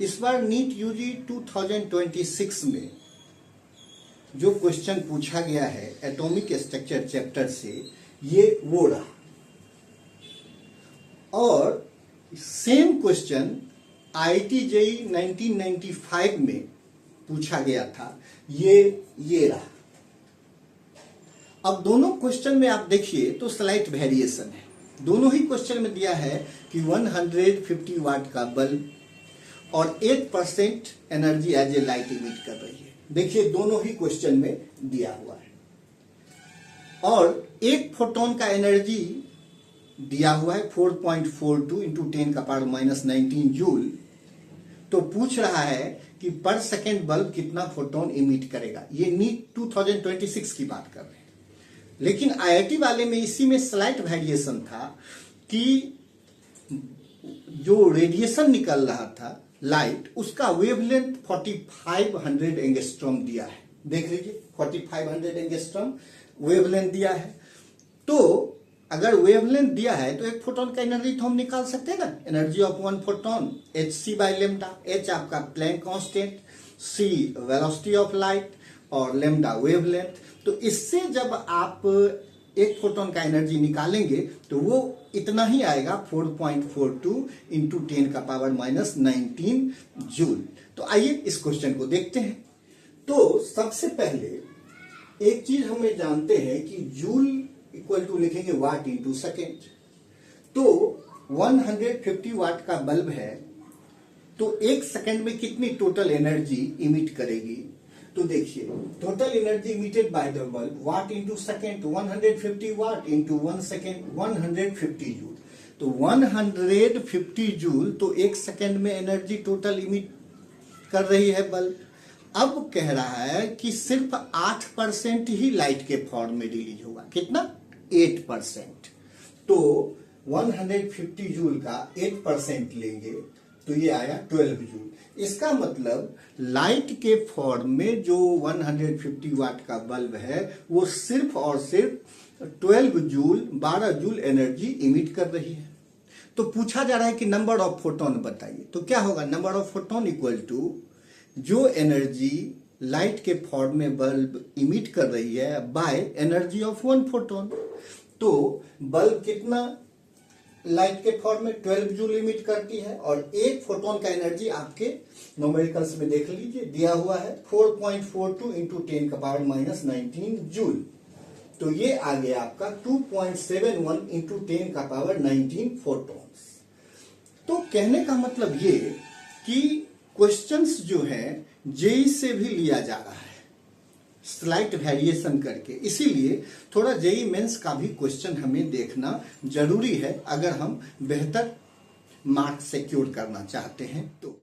इस बार NEET UG 2026 में जो क्वेश्चन पूछा गया है एटॉमिक स्ट्रक्चर चैप्टर से, ये वो रहा। और सेम क्वेश्चन आईआईटी जेईई 1995 में पूछा गया था, ये रहा। अब दोनों क्वेश्चन में आप देखिए तो स्लाइट वेरिएशन है। दोनों ही क्वेश्चन में दिया है कि 150 वाट का बल्ब और 8% energy as a light emit कर रही है। देखिए दोनों ही क्वेश्चन में दिया हुआ है और एक फोटोन का एनर्जी दिया हुआ है 4.42 इंटू 10 का पावर -19 जूल। तो पूछ रहा है कि पर सेकेंड बल्ब कितना फोटोन इमिट करेगा। ये नीट 2026 की बात कर रहे हैं। लेकिन आईआईटी वाले में इसी में स्लाइट वेरिएशन था कि जो रेडिएशन निकल रहा था लाइट, उसका वेवलेंथ 4500 एंगस्ट्रॉम दिया है। देख लीजिए 4500 एंगस्ट्रॉम वेवलेंथ दिया है। तो अगर वेवलेंथ दिया है तो एक फोटोन का एनर्जी तो हम निकाल सकते हैं ना। Energy of one photon hc by lambda. h आपका Planck constant, c velocity of light और लेमडा वेवलेंथ। तो इससे जब आप एक फोटोन का एनर्जी निकालेंगे तो वो इतना ही आएगा 4.42 इंटू 10 का पावर -19 जूल। तो आइए इस क्वेश्चन को देखते हैं। तो सबसे पहले एक चीज हमें जानते हैं कि जूल इक्वल टू लिखेंगे वाट इंटू सेकेंड। तो 150 वाट का बल्ब है तो एक सेकेंड में कितनी टोटल एनर्जी इमिट करेगी। तो देखिए total energy emitted by the bulb watt into second, 150 watt into 1 second 150 joule. तो 150 जूल तो एक सेकेंड में एनर्जी टोटल इमिट कर रही है बल्ब। अब कह रहा है कि सिर्फ 8% ही लाइट के फॉर्म में रिलीज होगा। कितना? 8%। तो 150 जूल का 8% लेंगे तो ये आया 12 जूल। इसका मतलब लाइट के फॉर्म में जो 150 वाट का बल्ब है वो सिर्फ और सिर्फ 12 जूल 12 जूल एनर्जी इमिट कर रही है। तो पूछा जा रहा है कि नंबर ऑफ फोटोन बताइए। तो क्या होगा? Number of photon equal to जो एनर्जी लाइट के फॉर्म में बल्ब इमिट कर रही है by energy of one photon. तो बल्ब कितना लाइट के फॉर्म में 12 जूल इमिट करती है और एक फोटोन का एनर्जी आपके न्यूमेरिकल्स में देख लीजिए दिया हुआ है 4.42 इंटू 10 का पावर -19 जूल। तो ये आ गया आपका 2.71 इंटू 10 का पावर 19 फोटोन्स। तो कहने का मतलब ये कि क्वेश्चंस जो है जेईई से भी लिया जा रहा है स्लाइट वेरिएशन करके। इसीलिए थोड़ा जेईई मेंस का भी क्वेश्चन हमें देखना जरूरी है अगर हम बेहतर मार्क्स सिक्योर करना चाहते हैं तो।